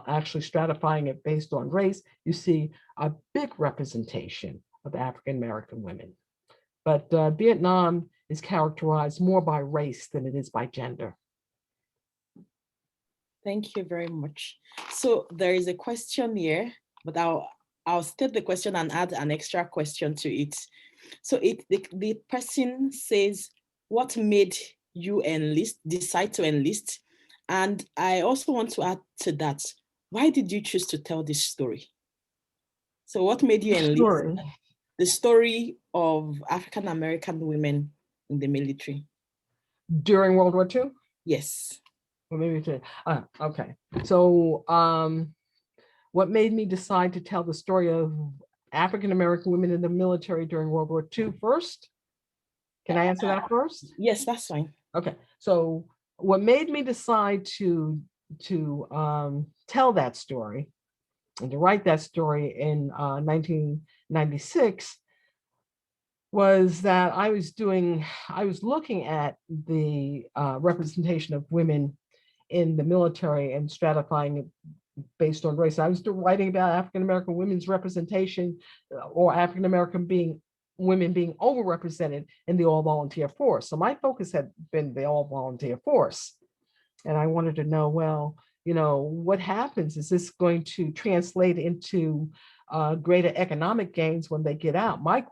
actually stratifying it based on race. You see a big representation of African-American women. But Vietnam is characterized more by race than it is by gender. Thank you very much. So there is a question here, but I'll state the question and add an extra question to it. So the person says, what made you decide to enlist? And I also want to add to that, why did you choose to tell this story? So what made you enlist? The story of African-American women in the military. During World War II? Yes. Well, maybe okay. So what made me decide to tell the story of African-American women in the military during World War II first? Can I answer that first? Yes, that's fine. Okay. So what made me decide to tell that story and to write that story in 1996 was that I was looking at the representation of women in the military and stratifying it based on race. I was writing about African-American women's representation or African-American women being overrepresented in the all-volunteer force. So my focus had been the all-volunteer force. And I wanted to know, well, what happens? Is this going to translate into greater economic gains when they get out? My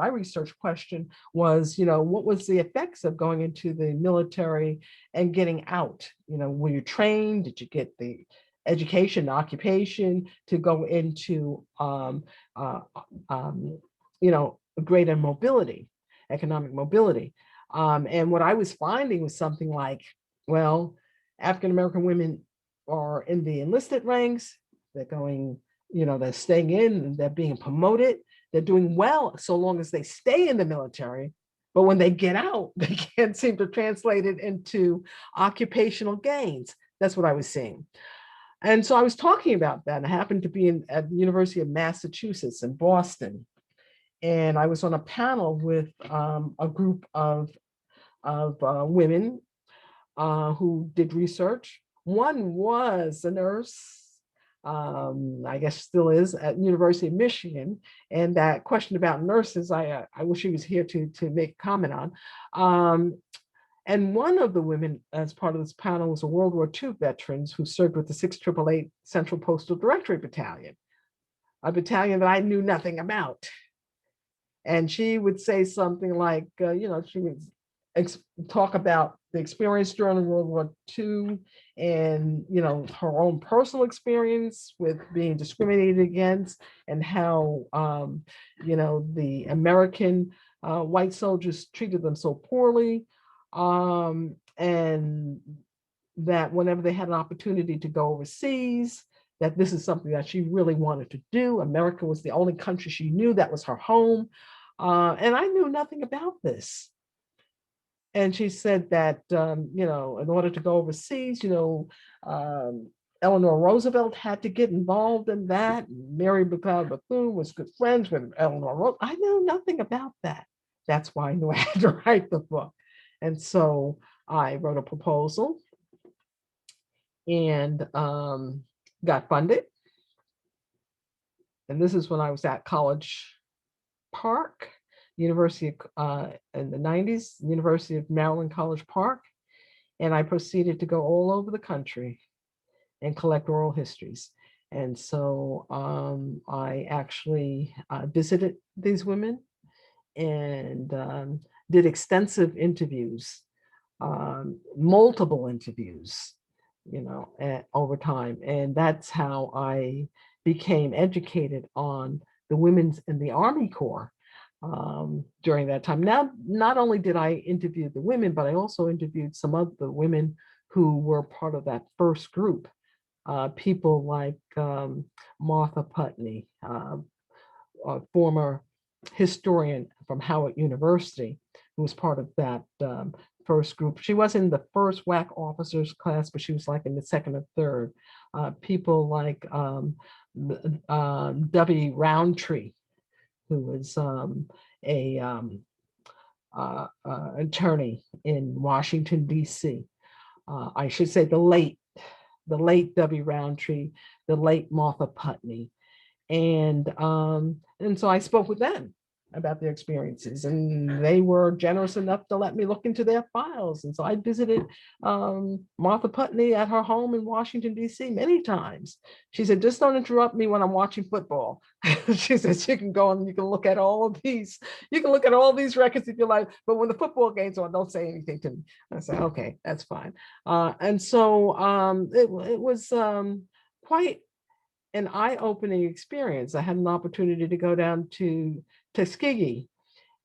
research question was, what was the effects of going into the military and getting out? Were you trained? Did you get the education, occupation to go into, greater mobility, economic mobility? And what I was finding was something like, well, African-American women are in the enlisted ranks. They're going, they're staying in, they're being promoted. They're doing well so long as they stay in the military. But when they get out, they can't seem to translate it into occupational gains. That's what I was seeing. And so I was talking about that. I happened to be at the University of Massachusetts in Boston. And I was on a panel with a group of women who did research. One was a nurse, I guess still is, at University of Michigan. And that question about nurses, I wish he was here to make a comment on. And one of the women, as part of this panel, was a World War II veteran who served with the 6888 Central Postal Directory Battalion, a battalion that I knew nothing about. And she would say something like, she would talk about the experience during World War II and, her own personal experience with being discriminated against and how, the American white soldiers treated them so poorly. And that whenever they had an opportunity to go overseas, that this is something that she really wanted to do. America was the only country she knew that was her home. And I knew nothing about this. And she said that, in order to go overseas, Eleanor Roosevelt had to get involved in that. Mary McLeod Bethune was good friends with Eleanor Roosevelt. I knew nothing about that. That's why I knew I had to write the book. And so I wrote a proposal and got funded. And this is when I was at College Park, University in the 90s, University of Maryland College Park. And I proceeded to go all over the country and collect oral histories. And so I actually visited these women and did extensive interviews, multiple interviews, over time. And that's how I became educated on the women's in the Army Corps during that time. Now, not only did I interview the women, but I also interviewed some of the women who were part of that first group. People like Martha Putney, a former historian from Howard University, who was part of that first group. She wasn't in the first WAC officers class, but she was like in the second or third. People like W. Roundtree, who was a attorney in Washington, D.C. I should say the late W. Roundtree, the late Martha Putney. And so I spoke with them about their experiences, and they were generous enough to let me look into their files. And so I visited Martha Putney at her home in Washington, D.C. many times. She said, just don't interrupt me when I'm watching football. She says, you can go and you can look at all of these, records if you like, but when the football game's on, don't say anything to me. I said, okay, that's fine. And so it was quite an eye-opening experience. I had an opportunity to go down to Tuskegee,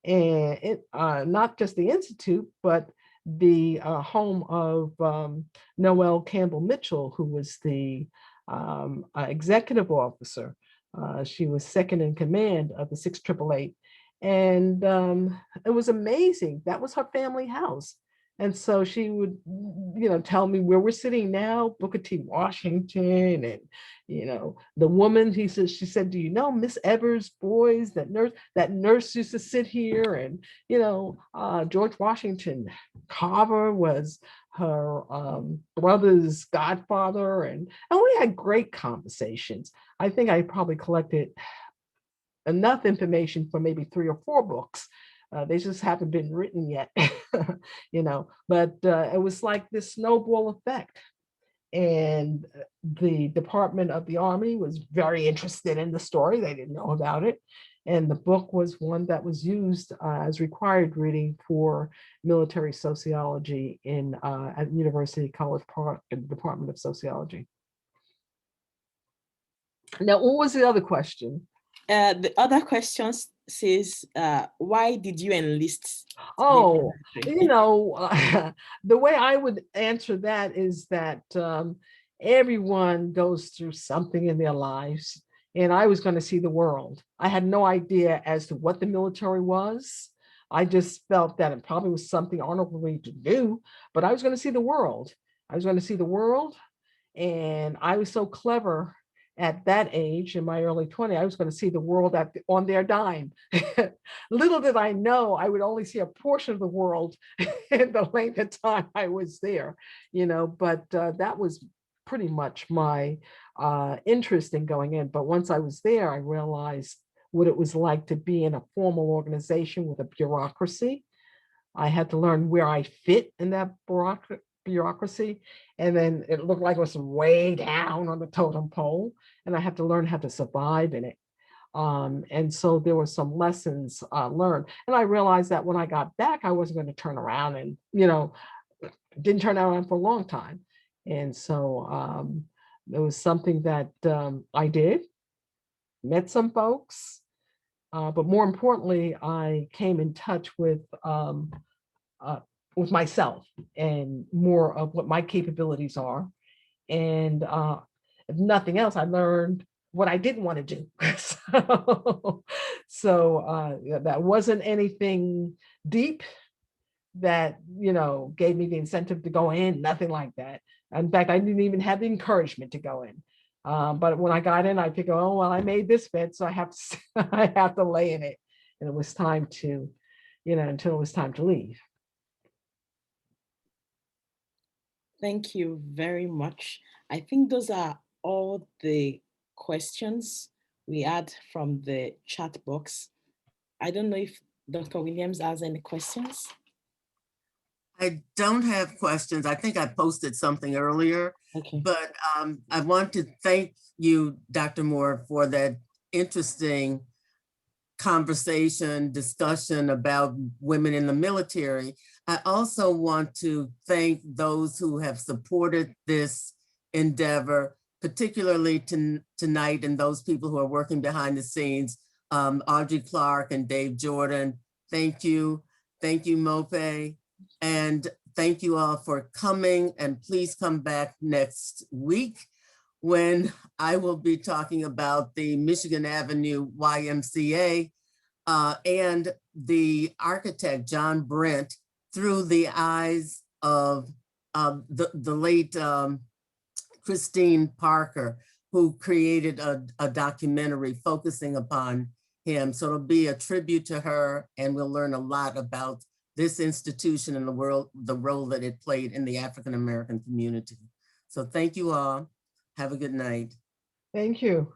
and not just the Institute, but the home of Noel Campbell Mitchell, who was the executive officer. She was second in command of the 688. And it was amazing. That was her family house. And so she would, tell me where we're sitting now, Booker T. Washington, and, the woman, she said, do you know Miss Evers' boys, that nurse used to sit here, and, George Washington Carver was her brother's godfather, and we had great conversations. I think I probably collected enough information for maybe 3 or 4 books. They just haven't been written yet, but it was like this snowball effect. And the Department of the Army was very interested in the story. They didn't know about it. And the book was one that was used as required reading for military sociology at University College Park in the Department of Sociology. Now, what was the other question? The other question says, why did you enlist? Oh, the way I would answer that is that everyone goes through something in their lives, and I was going to see the world. I had no idea as to what the military was. I just felt that it probably was something honorable to do, but I was going to see the world. And I was so clever at that age, in my early 20s, I was going to see the world on their dime. Little did I know I would only see a portion of the world in the length of time I was there, but that was pretty much my interest in going in. But once I was there, I realized what it was like to be in a formal organization with a bureaucracy. I had to learn where I fit in that bureaucracy. And then it looked like it was way down on the totem pole. And I had to learn how to survive in it. And so there were some lessons learned. And I realized that when I got back, I wasn't going to turn around and, didn't turn around for a long time. And so it was something that I did, met some folks, but more importantly, I came in touch with myself and more of what my capabilities are. And if nothing else, I learned what I didn't want to do. So that wasn't anything deep that, gave me the incentive to go in, nothing like that. In fact, I didn't even have the encouragement to go in. But when I got in, I figured, oh, well, I made this bed, so I have to, I have to lay in it. And it was time to, until it was time to leave. Thank you very much. I think those are all the questions we had from the chat box. I don't know if Dr. Williams has any questions. I don't have questions. I think I posted something earlier, Okay. but I want to thank you, Dr. Moore, for that interesting conversation, discussion about women in the military. I also want to thank those who have supported this endeavor, particularly tonight, and those people who are working behind the scenes, Audrey Clark and Dave Jordan. Thank you. Thank you, Mope. And thank you all for coming, and please come back next week when I will be talking about the Michigan Avenue YMCA and the architect, John Brent, through the eyes of the late Christine Parker, who created a documentary focusing upon him. So it'll be a tribute to her, and we'll learn a lot about this institution and the role that it played in the African-American community. So thank you all. Have a good night. Thank you.